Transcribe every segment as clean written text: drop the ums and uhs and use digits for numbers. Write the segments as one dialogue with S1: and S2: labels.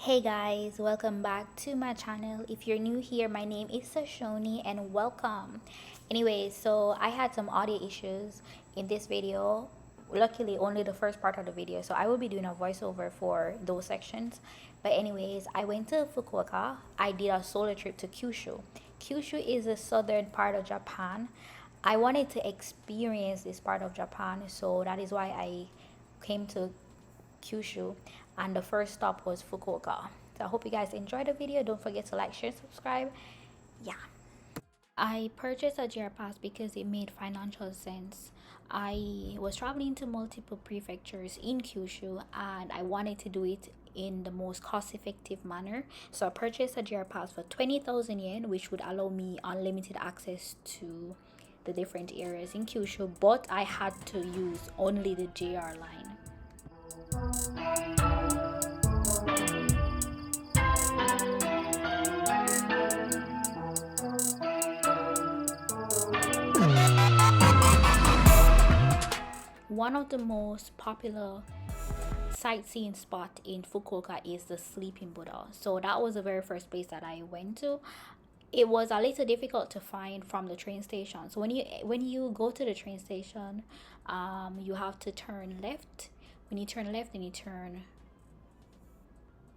S1: Hey guys, welcome back to my channel. If you're new here, my name is Sachoney and welcome. Anyways, so I had some audio issues in this video. Luckily, only the first part of the video, so I will be doing a voiceover for those sections. But anyways, I went to Fukuoka. I did a solo trip to Kyushu. Kyushu is the southern part of Japan. I wanted to experience this part of Japan, so that is why I came to Kyushu, and the first stop was Fukuoka. So I hope you guys enjoyed the video. Don't forget to like, share, subscribe. Yeah, I purchased a JR pass because it made financial sense. I was traveling to multiple prefectures in Kyushu and I wanted to do it in the most cost-effective manner. So I purchased a JR pass for 20,000 yen, which would allow me unlimited access to the different areas in Kyushu, but I had to use only the JR line. One of the most popular sightseeing spot in Fukuoka is the Sleeping Buddha. So that was the very first place that I went to. It was a little difficult to find from the train station. So when you go to the train station, you have to turn left. When you turn left, then you turn,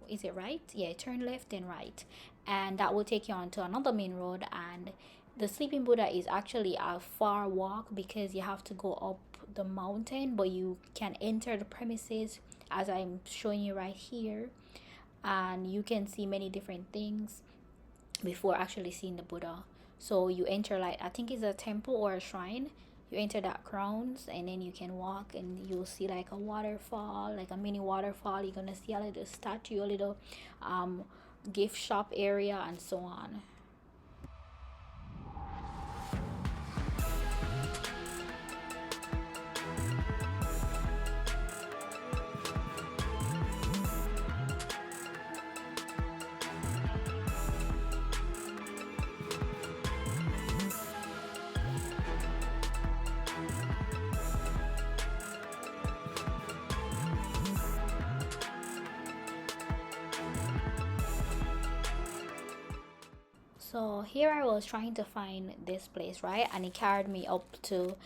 S1: is it right? Yeah, turn left and right, and that will take you onto another main road. And the Sleeping Buddha is actually a far walk because you have to go up the mountain, but you can enter the premises as I'm showing you right here, and you can see many different things before actually seeing the Buddha. So you enter, like, I think it's a temple or a shrine. You enter that grounds and then you can walk and you'll see like a waterfall, like a mini waterfall. You're gonna see a little statue, a little gift shop area, and so on. So here I was trying to find this place, right? And it carried me up to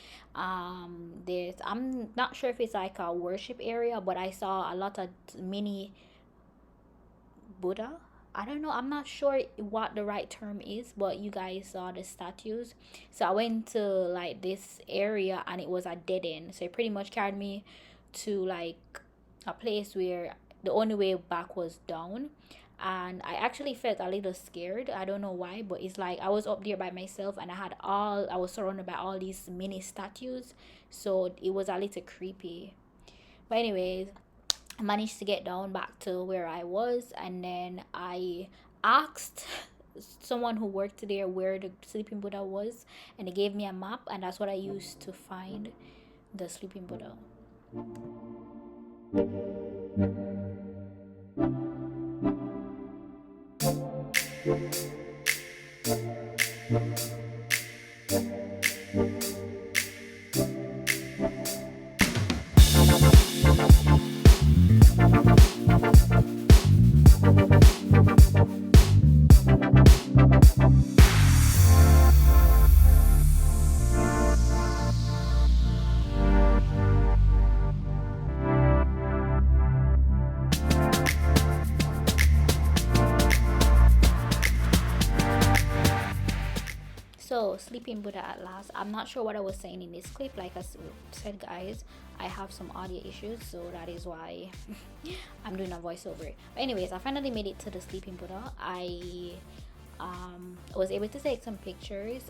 S1: this, I'm not sure if it's like a worship area, but I saw a lot of mini Buddha. I don't know, I'm not sure what the right term is, but you guys saw the statues. So I went to like this area and it was a dead end. So it pretty much carried me to like a place where the only way back was down, and I actually felt a little scared. I don't know why, but it's like I was up there by myself and I was surrounded by all these mini statues, so it was a little creepy. But anyways, I managed to get down back to where I was, and then I asked someone who worked there where the Sleeping Buddha was, and they gave me a map, and that's what I used to find the Sleeping Buddha. So Sleeping Buddha at last. I'm not sure what I was saying in this clip. Like I said, guys, I have some audio issues, so that is why I'm doing a voiceover. But anyways, I finally made it to the Sleeping Buddha. I was able to take some pictures.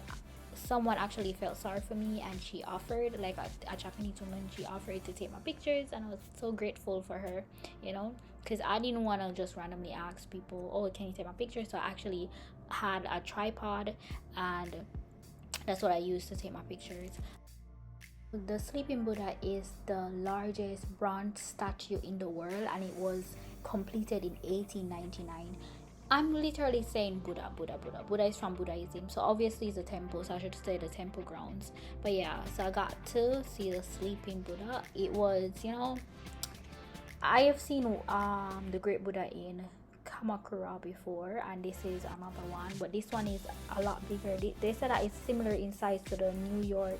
S1: Someone actually felt sorry for me and she offered, like a Japanese woman, she offered to take my pictures, and I was so grateful for her, you know, because I didn't want to just randomly ask people, oh, can you take my picture? So I actually had a tripod, and that's what I used to take my pictures. The Sleeping Buddha is the largest bronze statue in the world, and it was completed in 1899. I'm literally saying Buddha. Buddha is from Buddhism, so obviously it's a temple, so I should say the temple grounds. But yeah, so I got to see the Sleeping Buddha. It was, you know, I have seen the Great Buddha in Kamakura before, and this is another one, but this one is a lot bigger. They said that it's similar in size to the New York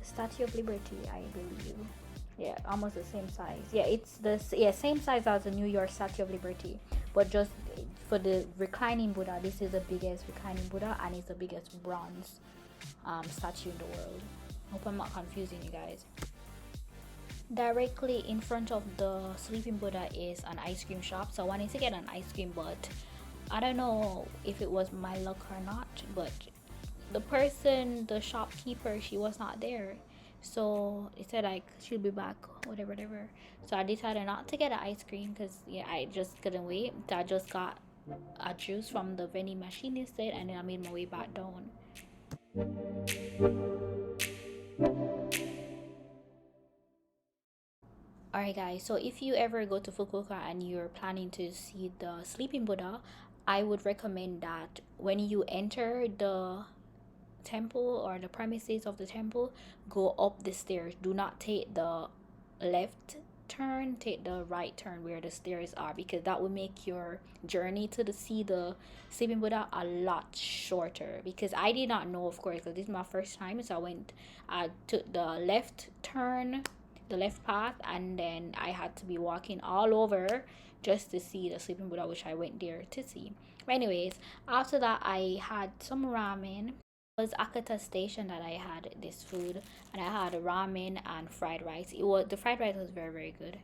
S1: Statue of Liberty, I believe. Yeah, almost the same size. Yeah, it's the same size as the New York Statue of Liberty, but just for the reclining Buddha, this is the biggest reclining Buddha, and it's the biggest bronze statue in the world. Hope I'm not confusing you guys. Directly in front of the sleeping Buddha is an ice cream shop, so I wanted to get an ice cream, but I don't know if it was my luck or not, but the shopkeeper, she was not there. So it said like she'll be back, whatever. So I decided not to get an ice cream because yeah, I just couldn't wait. So I just got a juice from the vending machine instead, and then I made my way back down. Alright guys, so if you ever go to Fukuoka and you're planning to see the sleeping Buddha, I would recommend that when you enter the temple or the premises of the temple, go up the stairs. Do not take the left turn, take the right turn where the stairs are, because that will make your journey to see the sleeping Buddha a lot shorter. Because I did not know, of course, because this is my first time, so I took the left turn, the left path, and then I had to be walking all over just to see the sleeping Buddha, which I went there to see. But anyways, after that I had some ramen. It was Akata station that I had this food, and I had ramen and fried rice. The fried rice was very, very good.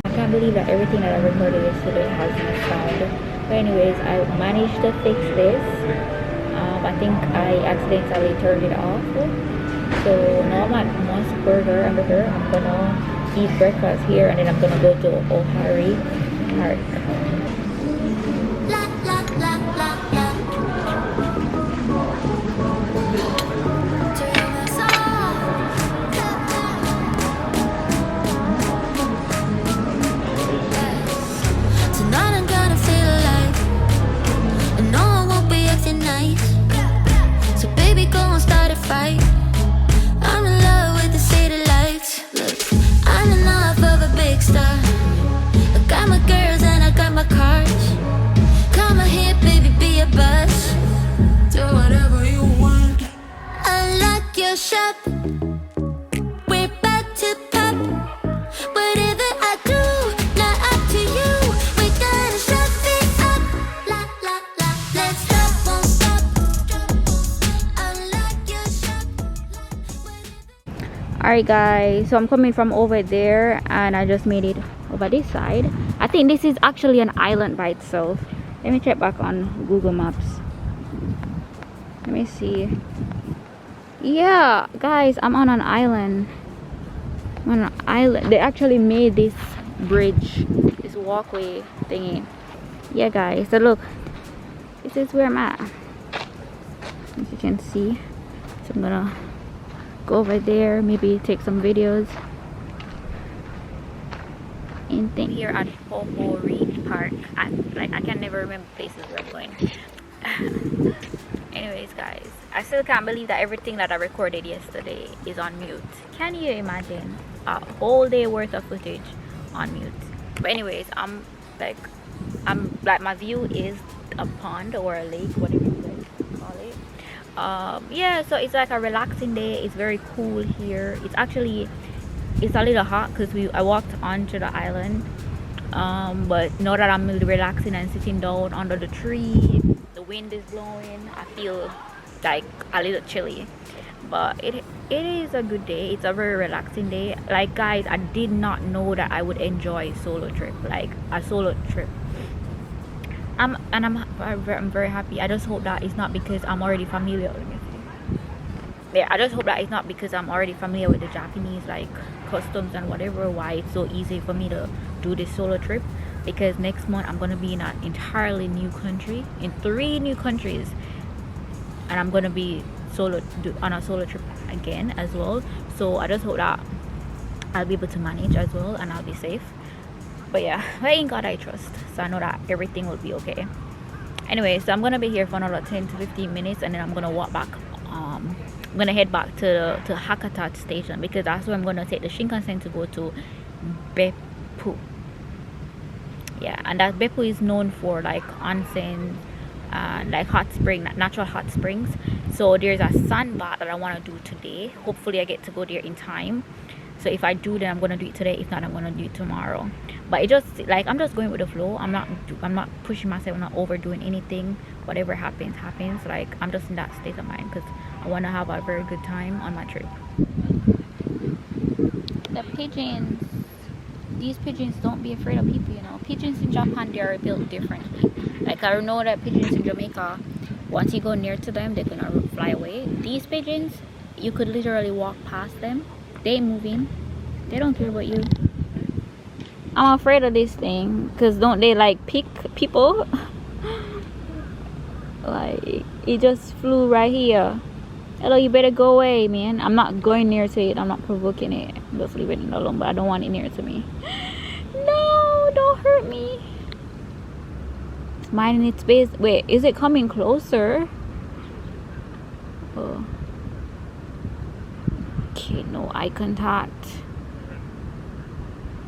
S1: I can't believe that everything that I recorded yesterday has no sound. But anyways, I managed to fix this. I think I accidentally turned it off. So now I'm at Mosque Burger and Burger. I'm gonna eat breakfast here, and then I'm gonna go to Ohori Park.
S2: Tonight I'm gonna feel alive, and no one won't be acting nice. So baby, go and start a fight. I'm in love with the city lights. Look, I'm enough of a big star. I got my girls and I got my cars. Come here, baby, be a buzz. Do whatever you want. Unlock your shop. We're about to pop. Whatever I do, not up to you. We're gonna shut it up. La la la, let's stop, won't stop. Unlock your shop.
S1: Alright guys, so I'm coming from over there, and I just made it over this side. I think this is actually an island by itself. Let me check back on Google Maps. Let me see. Yeah guys, I'm on an island. I'm on an island. They actually made this bridge, this walkway thingy. Yeah guys, so look, this is where I'm at, as you can see. So I'm gonna go over there, maybe take some videos and things. Here at Ohori Park. I can never remember places we're going. Anyways guys, I still can't believe that everything that I recorded yesterday is on mute. Can you imagine a whole day worth of footage on mute? But anyways, I'm like my view is a pond or a lake, whatever you guys call it. Yeah, so it's like a relaxing day. It's very cool here. It's a little hot because I walked onto the island, but now that I'm relaxing and sitting down under the tree, the wind is blowing, I feel like a little chilly. But it is a good day. It's a very relaxing day. Like guys, I did not know that I would enjoy a solo trip, like a solo trip. I'm very happy. I just hope that it's not because I'm already familiar. Yeah, I just hope that it's not because I'm already familiar with the Japanese like customs and whatever, why it's so easy for me to do this solo trip. Because next month I'm gonna be in an entirely new country, in 3 new countries, and I'm gonna be on a solo trip again as well. So I just hope that I'll be able to manage as well, and I'll be safe. But yeah, in God I trust, so I know that everything will be okay. Anyway, so I'm gonna be here for another 10 to 15 minutes, and then I'm gonna walk back I'm gonna head back to Hakata station, because that's where I'm gonna take the Shinkansen to go to Beppu. Yeah, and that Beppu is known for like onsen and like hot spring, natural hot springs. So there's a sandbar that I want to do today. Hopefully I get to go there in time. So if I do, then I'm gonna do it today. If not, I'm gonna do it tomorrow. But it just like, I'm just going with the flow. I'm not pushing myself. I'm not overdoing anything. Whatever happens, like, I'm just in that state of mind because I want to have a very good time on my trip. The pigeons, these pigeons don't be afraid of people, you know. Pigeons in Japan, they are built differently. Like, I know that pigeons in Jamaica, once you go near to them, they're gonna fly away. These pigeons, you could literally walk past them. They ain't moving. They don't care about you. I'm afraid of this thing because don't they like pick people? Like, it just flew right here. Hello, you better go away, man. I'm not going near to it. I'm not provoking it. I'm just leaving it alone, but I don't want it near to me. No, don't hurt me. It's minding its business. Wait, is it coming closer? Oh. Okay, no eye contact.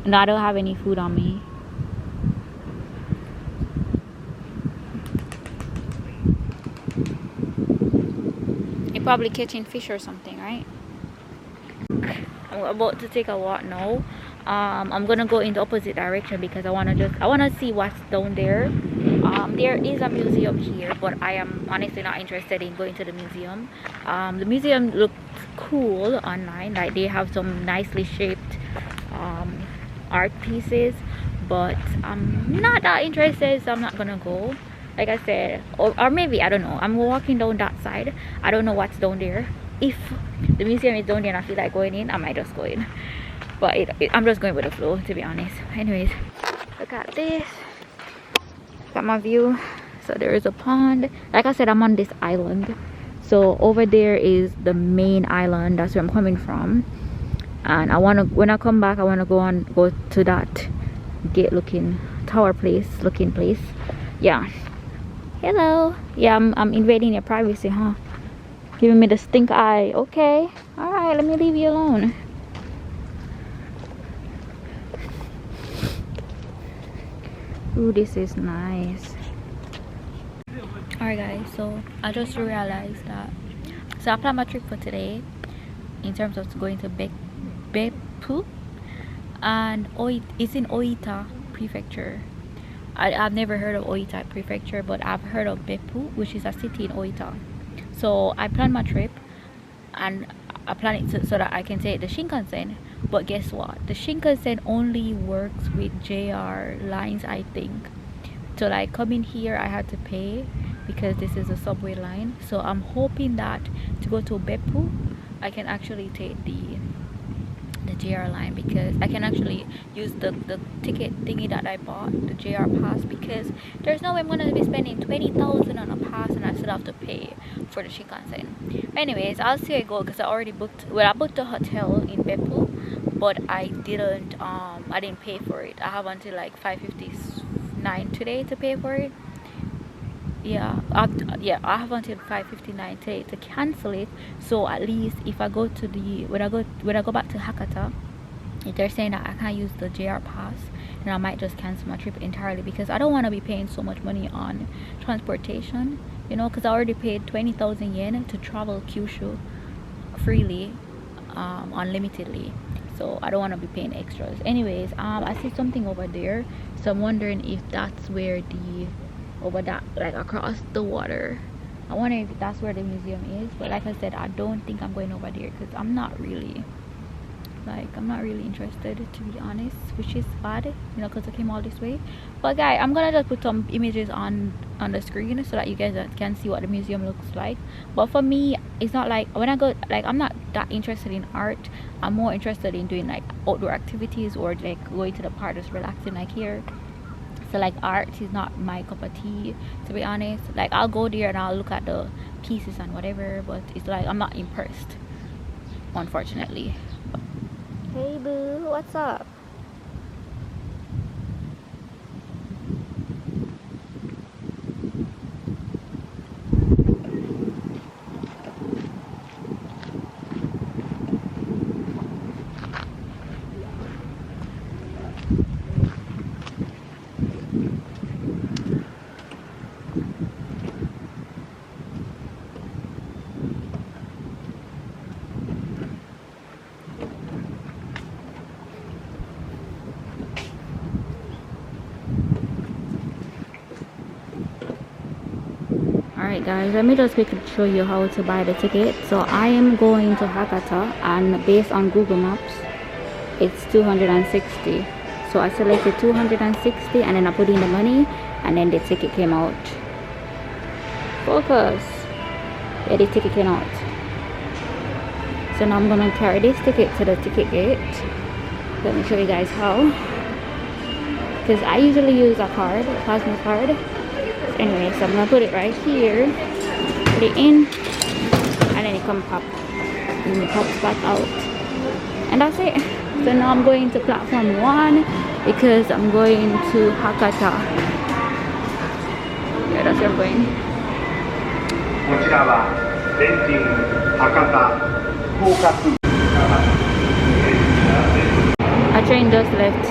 S1: No, I don't have any food on me. You're probably catching fish or something, right? I'm about to take a walk now. I'm gonna go in the opposite direction because I wanna see what's down there. There is a museum here, but I am honestly not interested in going to the museum. The museum looks cool online, like they have some nicely shaped art pieces, but I'm not that interested, so I'm not gonna go. Like I said, or maybe, I don't know, I'm walking down that side. I don't know what's down there. If the museum is down there and I feel like going in, I might just go in, but I'm just going with the flow, to be honest. Anyways, look at this. Got my view. So there is a pond. Like I said, I'm on this island, so over there is the main island. That's where I'm coming from, and I want to, when I come back, I want to go to that gate looking tower place, yeah. Hello. Yeah, I'm invading your privacy, huh? Giving me the stink eye. Okay, all right, let me leave you alone. Ooh, this is nice. Alright guys, so I just realized that, so I planned my trip for today in terms of going to Beppu, and it's in Oita prefecture. I've never heard of Oita prefecture, but I've heard of Beppu, which is a city in Oita. So I planned my trip, and I planned it so that I can take the Shinkansen. But guess what? The Shinkansen only works with JR lines, I think. So like coming here, I had to pay because this is a subway line. So I'm hoping that to go to Beppu, I can actually take the JR line, because I can actually use the ticket thingy that I bought, the JR pass, because there's no way I'm gonna be spending 20,000 on a pass and I still have to pay for the Shinkansen. Anyways, I'll see how I go, because I already booked, well, I booked a hotel in Beppu, but I didn't pay for it. I have until like 5:59 today to pay for it. Yeah, I have until 5:59 today to cancel it. So at least if I go to when I go back to Hakata, if they're saying that I can't use the JR pass, then I might just cancel my trip entirely, because I don't want to be paying so much money on transportation, you know, because I already paid 20,000 yen to travel Kyushu freely, unlimitedly. So I don't want to be paying extras. Anyways, I see something over there, so I'm wondering if that's where over that, like across the water, I wonder if that's where the museum is. But like I said, I don't think I'm going over there, because I'm not really interested, to be honest, which is bad, you know, because I came all this way. But guys, I'm gonna just put some images on the screen so that you guys can see what the museum looks like. But for me, it's not like when I go, like, I'm not that interested in art. I'm more interested in doing like outdoor activities, or like going to the park, just relaxing like here. So like art is not my cup of tea, to be honest. Like I'll go there and I'll look at the pieces and whatever, but it's like I'm not impressed, unfortunately. Hey boo, what's up? Alright guys, let me just quickly show you how to buy the ticket. So I am going to Hakata, and based on Google Maps it's 260. So I selected 260 and then I put in the money, and then the ticket came out. Focus. Yeah, the ticket came out. So now I'm gonna carry this ticket to the ticket gate. Let me show you guys how, because I usually use a card, a plasma card. Anyway, so I'm gonna put it right here, put it in, and then it comes pop, and it pops back out, and that's it. So now I'm going to platform 1 because I'm going to Hakata. Yeah, that's where I'm going. A train just left.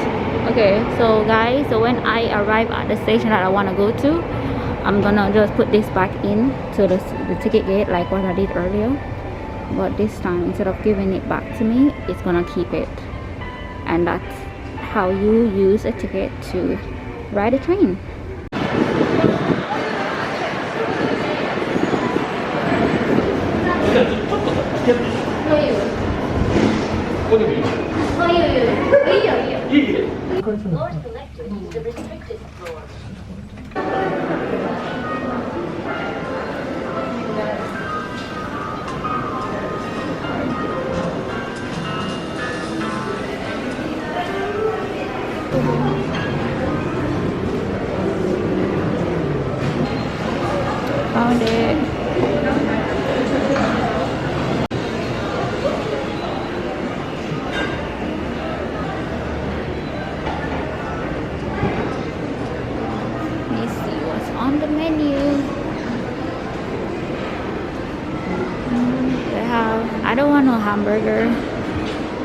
S1: Okay, so guys, so when I arrive at the station that I want to go to, I'm gonna just put this back in to the ticket gate like what I did earlier, but this time instead of giving it back to me, it's gonna keep it. And that's how you use a ticket to ride a train. Found it. Let's see what's on the menu. They have, I don't want no hamburger.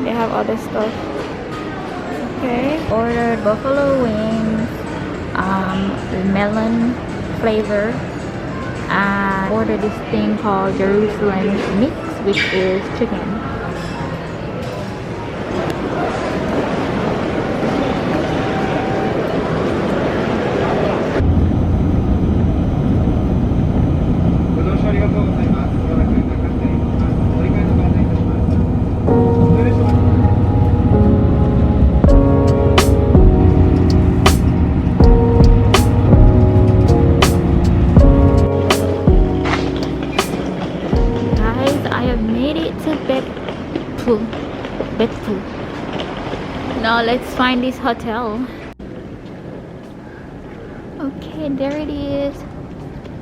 S1: They have other stuff. Okay, ordered buffalo wings, melon flavor, and ordered this thing called Jerusalem mix, which is chicken. Beppu. Now let's find this hotel. Okay, there it is.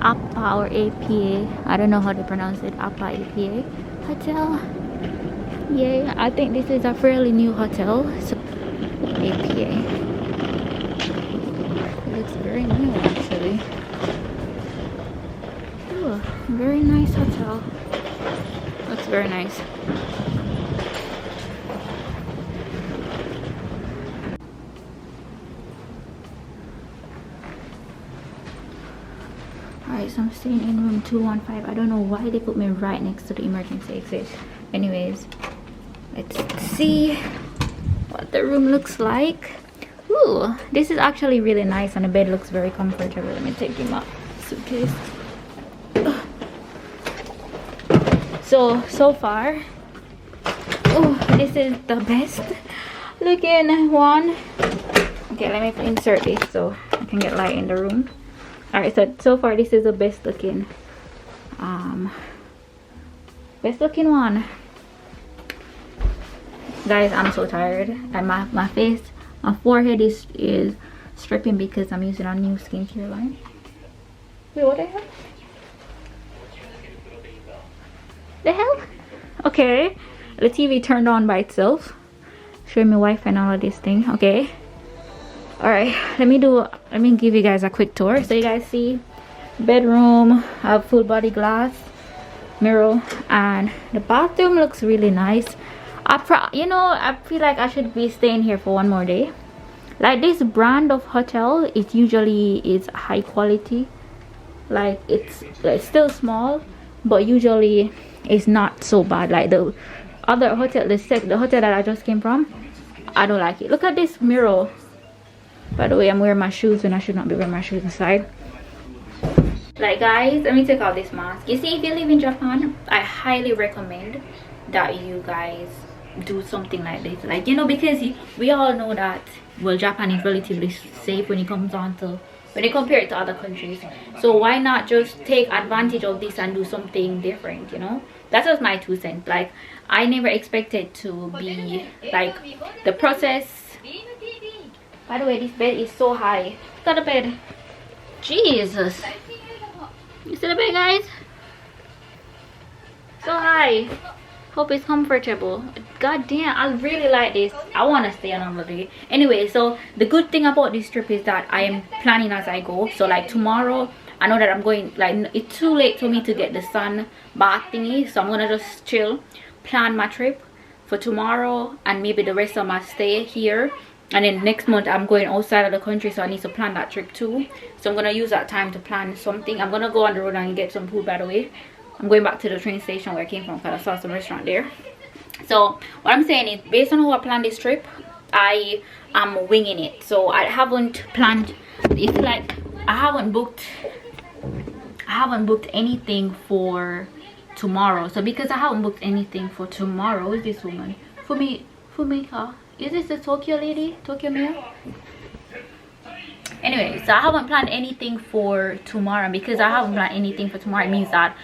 S1: Appa or APA. I don't know how to pronounce it. Appa APA hotel. Yeah, I think this is a fairly new hotel. So APA. It looks very new actually. Ooh, very nice hotel. Looks very nice. Alright, so I'm staying in room 215. I don't know why they put me right next to the emergency exit. Anyways, let's see what the room looks like. Ooh, this is actually really nice, and the bed looks very comfortable. Let me take him out. Suitcase. So far, oh, this is the best looking one. Okay, let me insert this so I can get light in the room. Alright, so far this is the best looking one. Guys, I'm so tired, and my face, my forehead is stripping because I'm using a new skincare line. Wait, what the hell? The hell? Okay, the TV turned on by itself, showing me Wi-Fi and all of this thing. Okay. Alright, let me give you guys a quick tour. So you guys see bedroom, have full body glass, mirror, and the bathroom looks really nice. I feel like I should be staying here for one more day. Like, this brand of hotel, it usually is high quality. Like, it's still small, but usually it's not so bad. Like the other hotel, the hotel that I just came from, I don't like it. Look at this mirror. By the way, I'm wearing my shoes when I should not be wearing my shoes inside. Like guys, let me take out this mask. You see, if you live in Japan, I highly recommend that you guys do something like this, like, you know, because we all know that, well, Japan is relatively safe when it comes on to, when you compare it to other countries. So why not just take advantage of this and do something different, you know? That's just my 2 cents. Like, I never expected to be like the process. By the way, this bed is so high. Look at the bed. Jesus, you see the bed, guys? So high. Hope it's comfortable. God damn, I really like this. I want to stay another day. Anyway, so the good thing about this trip is that I am planning as I go. So like tomorrow, I know that I'm going, like, it's too late for me to get the sun bath thingy, so I'm gonna just chill, plan my trip for tomorrow and maybe the rest of my stay here. And then next month I'm going outside of the country, so I need to plan that trip too. So I'm gonna use that time to plan something. I'm gonna go on the road and get some food, by the way. I'm going back to the train station where I came from because I saw some restaurant there. So what I'm saying is, based on how I planned this trip, I am winging it. So I haven't planned, it's like I haven't booked anything for tomorrow. So because I haven't booked anything for tomorrow, who is this woman? Fumika. Is this the Tokyo lady? Tokyo mayor? Anyway, so I haven't planned anything for tomorrow. Because I haven't planned anything for tomorrow, it means that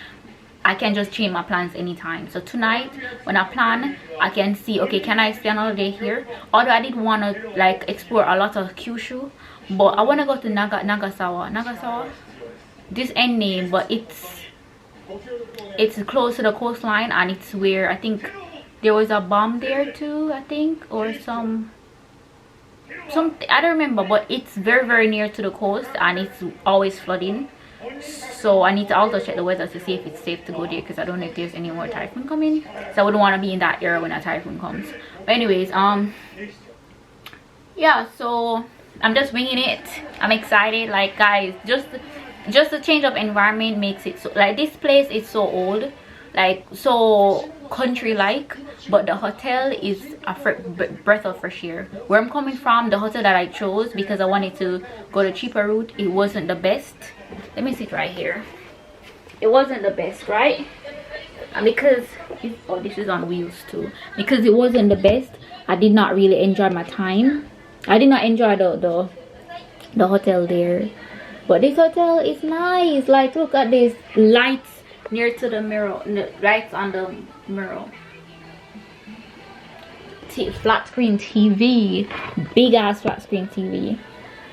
S1: I can just change my plans anytime. So tonight when I plan, I can see, okay, can I stay another day here? Although I did want to like explore a lot of Kyushu, but I want to go to Nagasawa. This end name, but it's close to the coastline, and it's where I think there was a bomb there too, I think, or something, I don't remember, but it's very near to the coast and it's always flooding. So I need to also check the weather to see if it's safe to go there, because I don't know if there's any more typhoon coming. So I wouldn't want to be in that area when a typhoon comes. But anyways, yeah, so I'm just winging it. I'm excited. Like guys, just the change of environment makes it so, like, this place is so old, like so country like, but the hotel is a breath of fresh air. Where I'm coming from, the hotel that I chose because I wanted to go the cheaper route, it wasn't the best. Let me sit right here. It wasn't the best, right? And because oh, this is on wheels too, because it wasn't the best, I did not really enjoy my time. I did not enjoy the hotel there. But this hotel is nice. Like, look at this lights near to the mirror, lights on the mirror. Flat screen TV, big ass flat screen TV.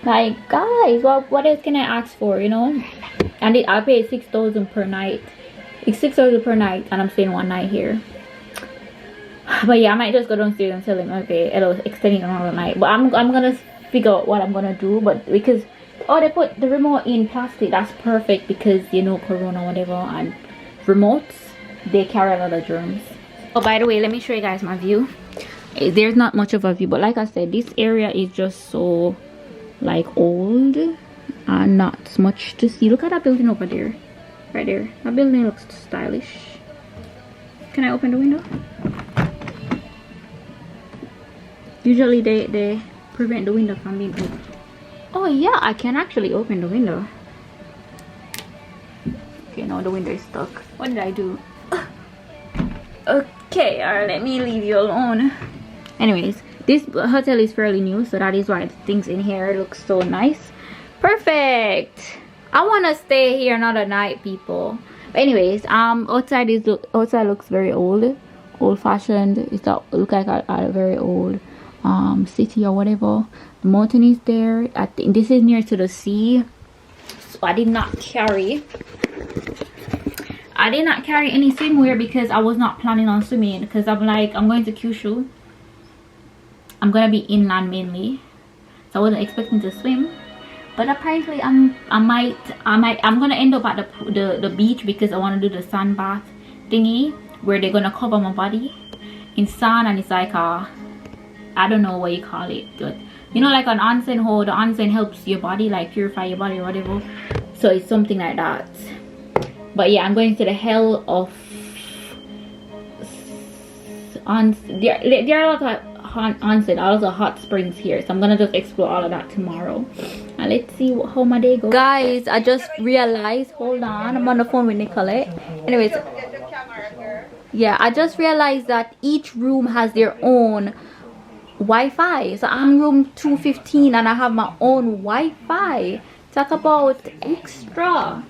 S1: Like guys, what else can I ask for, you know? And I paid 6,000 per night. It's 6,000 per night, and I'm staying one night here. But yeah, I might just go downstairs and tell him, okay, it'll extend another night. But I'm gonna figure out what I'm gonna do. But because, oh, they put the remote in plastic, that's perfect, because you know, corona, whatever, and remotes, they carry a lot of germs. Oh, by the way, let me show you guys my view. There's not much of a view, but like I said, this area is just so like old and not much to see. Look at that building over there, right there. That building looks stylish. Can I open the window? Usually they prevent the window from being open. Oh yeah, I can actually open the window. Okay, no, the window is stuck. What did I do? Okay, alright, let me leave you alone. Anyways, this hotel is fairly new, so that is why the things in here look so nice. Perfect. I want to stay here another night, people. But anyways, outside looks very old-fashioned. It's look like a very old city or whatever. The mountain is there. I think this is near to the sea. So I did not carry any swimwear because I was not planning on swimming, because I'm going to Kyushu. I'm gonna be inland mainly, so I wasn't expecting to swim. But apparently I'm gonna end up at the beach, because I want to do the sun bath thingy where they're gonna cover my body in sun, and it's like I don't know what you call it, but you know, like an onsen, how the onsen helps your body, like purify your body or whatever. So it's something like that. But yeah, I'm going to the hell of there are a lot of onsen, also hot springs here. So I'm gonna just explore all of that tomorrow. And let's see how my day goes. Guys, I just realized, hold on, I'm on the phone with Nicolette. Anyways, yeah, I just realized that each room has their own Wi-Fi. So I'm room 215 and I have my own Wi-Fi. Talk about extra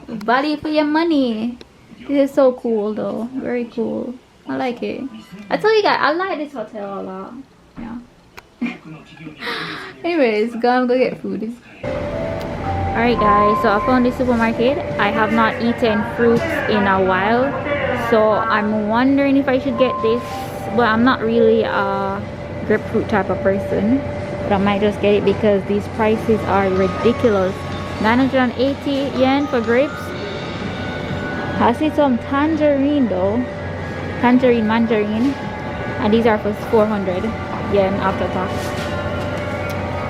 S1: value for your money. This is so cool though, very cool. I like it. I tell you guys, I like this hotel a lot. Yeah. Anyways, go get food. Alright guys, so I found this supermarket. I have not eaten fruits in a while, so I'm wondering if I should get this, but I'm not really a grapefruit type of person, but I might just get it because these prices are ridiculous. 980 yen for grapes. I see some tangerine though, mandarin, and these are for 400 yen after tax.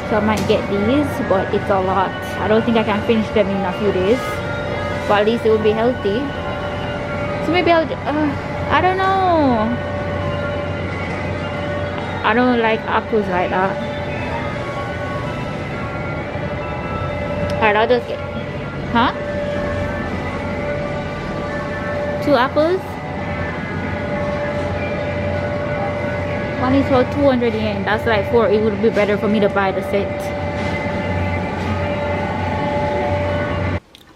S1: So I might get these, but it's a lot. I don't think I can finish them in a few days, but at least it will be healthy. So maybe I'll I don't know, I don't like apples like that. Alright, I'll just get 2 apples. One is for 200 yen. That's like 4. It would be better for me to buy the set.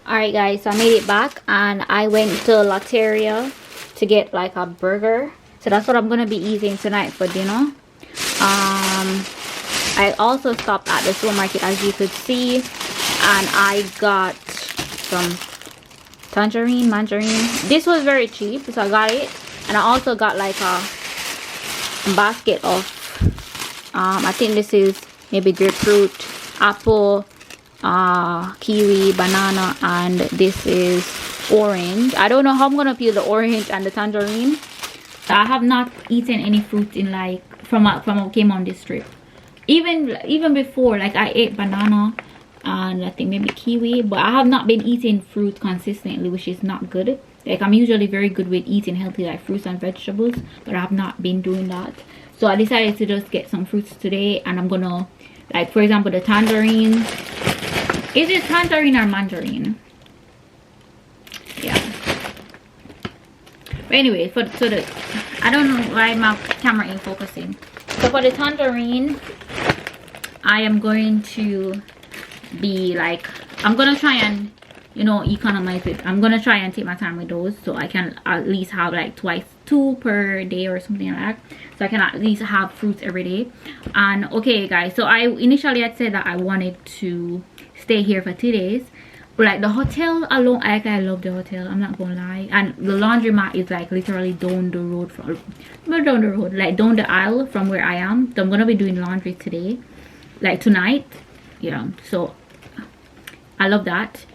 S1: Alright guys, so I made it back and I went to Lotteria to get like a burger. So that's what I'm gonna be eating tonight for dinner. I also stopped at the supermarket, as you could see, and I got some tangerine, mandarin. This was very cheap, so I got it. And I also got like a basket of I think this is maybe grapefruit, apple, kiwi, banana, and this is orange. I don't know how I'm gonna peel the orange and the tangerine. I have not eaten any fruit in like from I came on this trip. Even before, like I ate banana and I think maybe kiwi, but I have not been eating fruit consistently, which is not good. Like I'm usually very good with eating healthy like fruits and vegetables, but I have not been doing that. So I decided to just get some fruits today, and I'm gonna, like for example, the tangerine. Is it tangerine or mandarin? Yeah. But anyway, I don't know why my camera ain't focusing. So for the tangerine, I am going to be like, I'm gonna try and, you know, economize it. I'm gonna try and take my time with those, so I can at least have like 2 per day or something like that, so I can at least have fruits every day. And okay guys, so I initially had said that I wanted to stay here for 2 days, but like the hotel alone, like I love the hotel, I'm not gonna lie. And the laundromat is like literally down the road from, not down the road, like down the aisle from where I am. So I'm gonna be doing laundry today, like tonight. Yeah, so I love that.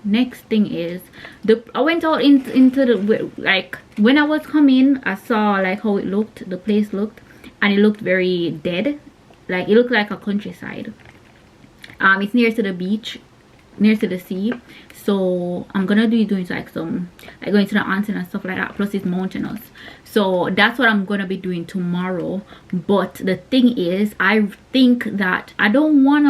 S1: Next thing is I went out into the, like when I was coming, I saw like how it looked, the place looked, and it looked very dead. Like it looked like a countryside. It's near to the beach, near to the sea, so I'm gonna be doing like some, like going to the onsen and stuff like that, plus it's mountainous. So that's what I'm gonna be doing tomorrow. But the thing is, I think that I don't want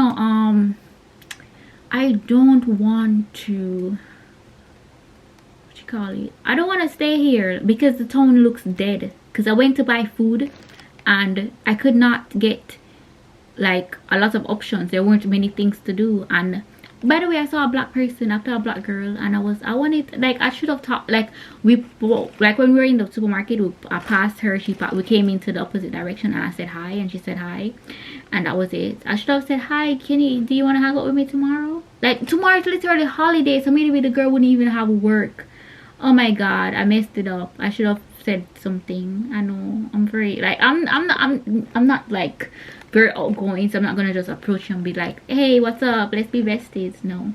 S1: to, what you call it, I don't want to stay here because the town looks dead. Because I went to buy food and I could not get like a lot of options. There weren't many things to do. And by the way, I saw a black person after a black girl, and I wanted, like, I should have talked, like like when we were in the supermarket, I passed her, we came into the opposite direction, and I said hi, and she said hi, and that was it. I should have said hi, do you want to hang out with me tomorrow? Like tomorrow is literally holiday, so maybe the girl wouldn't even have work. Oh my god, I messed it up. I should have said something. I know, I'm very, like, I'm not like very outgoing, so I'm not gonna just approach you and be like, hey, what's up, let's be besties. No,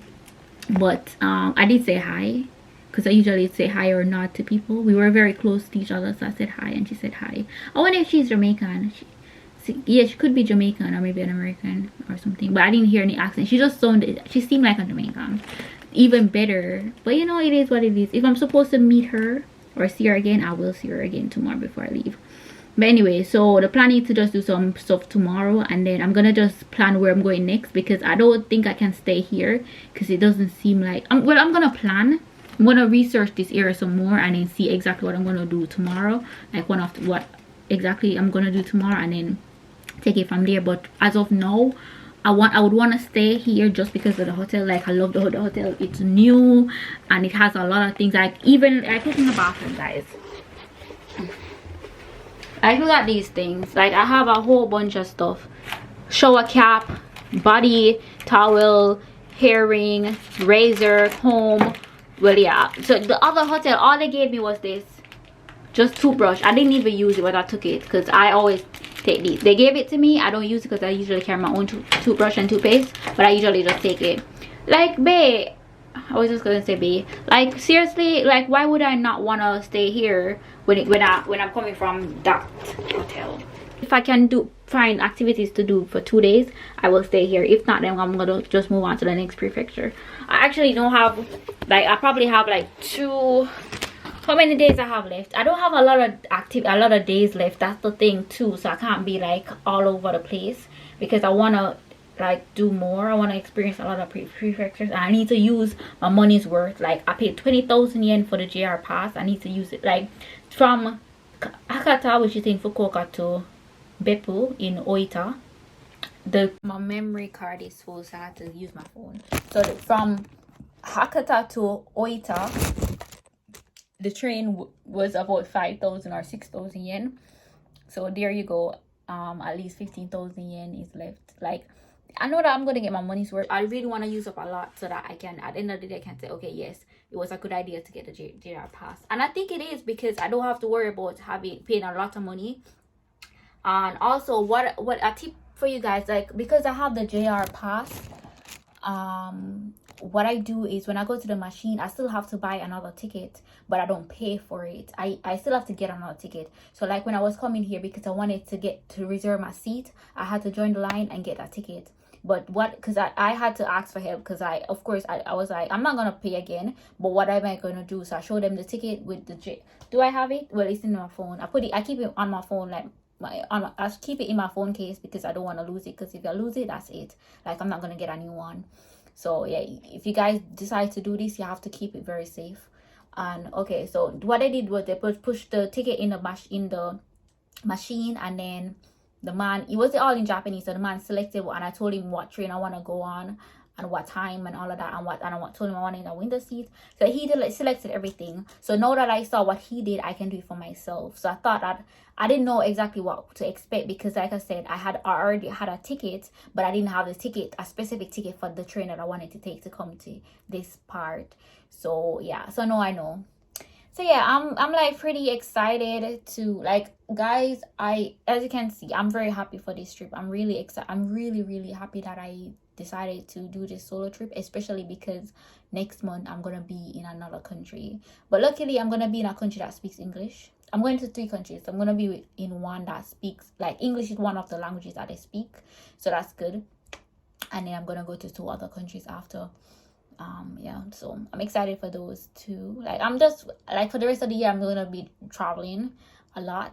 S1: but I did say hi, because I usually say hi or nod to people. We were very close to each other, so I said hi and she said hi. I wonder if she's Jamaican. Yeah, she could be Jamaican or maybe an American or something, but I didn't hear any accent. She just sounded, she seemed like a Jamaican. Even better. But you know, it is what it is. If I'm supposed to meet her or see her again, I will see her again tomorrow before I leave. But anyway, so the plan is to just do some stuff tomorrow, and then I'm gonna just plan where I'm going next, because I don't think I can stay here because it doesn't seem like well, I'm gonna plan. I'm gonna research this area some more and then see exactly what I'm gonna do tomorrow, like what exactly I'm gonna do tomorrow, and then take it from there. But as of now, I would want to stay here just because of the hotel. Like, I love the hotel. It's new and it has a lot of things. Like, even I look in the bathroom, guys. Like, look at these things. Like, I have a whole bunch of stuff: shower cap, body towel, hair ring, razor, comb. Well, yeah. So the other hotel, all they gave me was this, just toothbrush. I didn't even use it, but I took it because I always take these. They gave it to me. I don't use it because I usually carry my own toothbrush and toothpaste, but I usually just take it. Like, babe, I was just gonna say babe, like, seriously, like, why would I not want to stay here when I'm coming from that hotel? If I can find activities to do for 2 days, I will stay here. If not, then I'm gonna just move on to the next prefecture. I actually don't have, like, I probably have like how many days I have left? I don't have a lot of days left. That's the thing too. So I can't be like all over the place, because I want to like do more. I want to experience a lot of prefectures, and I need to use my money's worth. Like, I paid 20,000 yen for the JR pass. I need to use it, like, from Hakata, which is in Fukuoka, to Beppu in Oita. My memory card is full, so I have to use my phone. So from Hakata to Oita, the train was about 5,000 or 6,000 yen. So there you go. At least 15,000 yen is left. Like, I know that I'm gonna get my money's worth. I really want to use up a lot so that I can, at the end of the day, I can say, okay, yes, it was a good idea to get the JR pass. And I think it is, because I don't have to worry about paying a lot of money. And also, what a tip for you guys, like, because I have the JR pass, what I do is, when I go to the machine, I still have to buy another ticket, but I don't pay for it. I still have to get another ticket. So, like, when I was coming here, because I wanted to reserve my seat, I had to join the line and get a ticket. But because I had to ask for help, because I was like, I'm not gonna pay again, but what am I gonna do? So I showed them the ticket with the do I have it? Well, it's in my phone. I keep it on my phone, like, I keep it in my phone case, because I don't want to lose it. Because if I lose it, that's it. Like, I'm not gonna get a new one. So yeah, if you guys decide to do this, you have to keep it very safe. And okay, so what they did was they pushed the ticket in the machine, and then the man, it was all in Japanese, so the man selected, and I told him what train I want to go on and what time and all of that, and I told him I wanted a window seat. So he selected everything. So now that I saw what he did, I can do it for myself. So I thought that I didn't know exactly what to expect, because like I said, I already had a ticket, but I didn't have a specific ticket for the train that I wanted to take to come to this part. So yeah, so now I know. So yeah, I'm like pretty excited to, like, guys, as you can see, I'm very happy for this trip. I'm really excited. I'm really happy that I decided to do this solo trip, especially because next month I'm gonna be in another country. But luckily, I'm gonna be in a country that speaks English. I'm going to 3 countries. I'm gonna be in one that speaks, like, English is one of the languages that they speak, so that's good. And then I'm gonna go to 2 other countries after. Yeah, so I'm excited for those 2. Like, I'm just, like, for the rest of the year, I'm gonna be traveling a lot.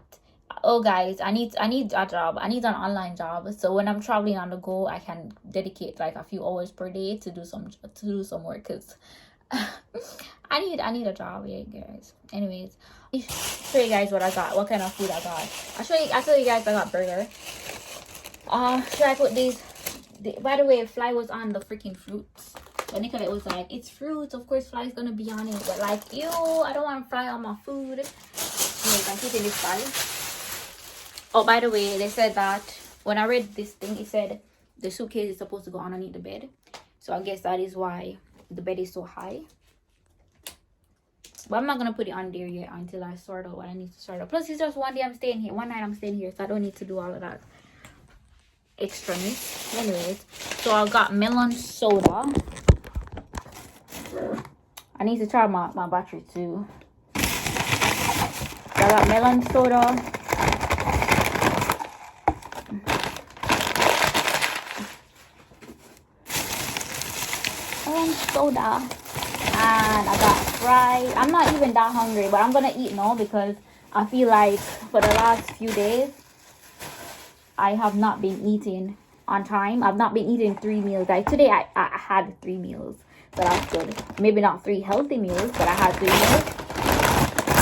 S1: Oh guys, I need a job. I need an online job, so when I'm traveling on the go, I can dedicate like a few hours per day to do some work, because I need a job. Yeah, guys. Anyways, I'll show you guys what I got, what kind of food I got. I'll tell you guys I got burger. Should I put these? By the way, Fly was on the freaking fruits. But Nicolette was like, it's fruits, of course Fly's gonna be on it. But like, ew, I don't want Fly on my food. Anyways, I'm keeping this Fly. Oh, by the way, they said that when I read this thing, it said the suitcase is supposed to go underneath the bed. So I guess that is why the bed is so high. But I'm not gonna put it on there yet until I sort out what I need to sort out. Plus, it's just one night I'm staying here, so I don't need to do all of that extraness. Anyways, so I got melon soda. I need to try my battery too. So I got melon soda. Soda, and I got fries. I'm not even that hungry, but I'm gonna eat now because I feel like for the last few days I have not been eating on time. I've not been eating 3 meals. Like today I had 3 meals, so that's good. Maybe not 3 healthy meals, but I had 3 meals.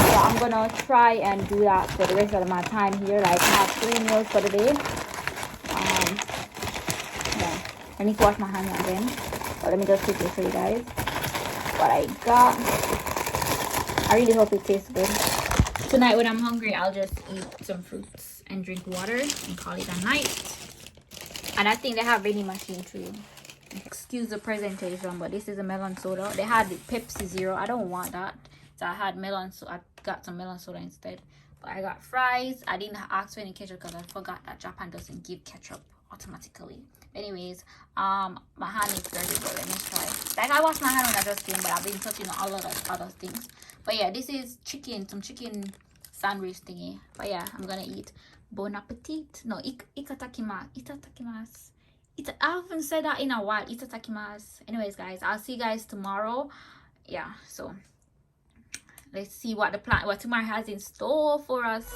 S1: So I'm gonna try and do that for the rest of my time here, like have 3 meals for the day. Yeah, I need to wash my hands again, but let me just quickly show you guys what I got. I really hope it tastes good. Tonight when I'm hungry, I'll just eat some fruits and drink water and call it a night. And I think they have vending machine too. Excuse the presentation, but this is a melon soda. They had Pepsi Zero. I don't want that, so I had melon, so I got some melon soda instead. But I got fries. I didn't ask for any ketchup because I forgot that Japan doesn't give ketchup automatically. Anyways, my hand is dirty, but let me try. Like I washed my hand when I just came, but I've been touching a lot of other things. But yeah, this is chicken, some chicken sandwich thingy. But yeah, I'm gonna eat. Bon appetit. No, itadakimasu. Itadakimasu. I haven't said that in a while. Itadakimasu. Anyways, guys, I'll see you guys tomorrow. Yeah, so let's see what tomorrow has in store for us.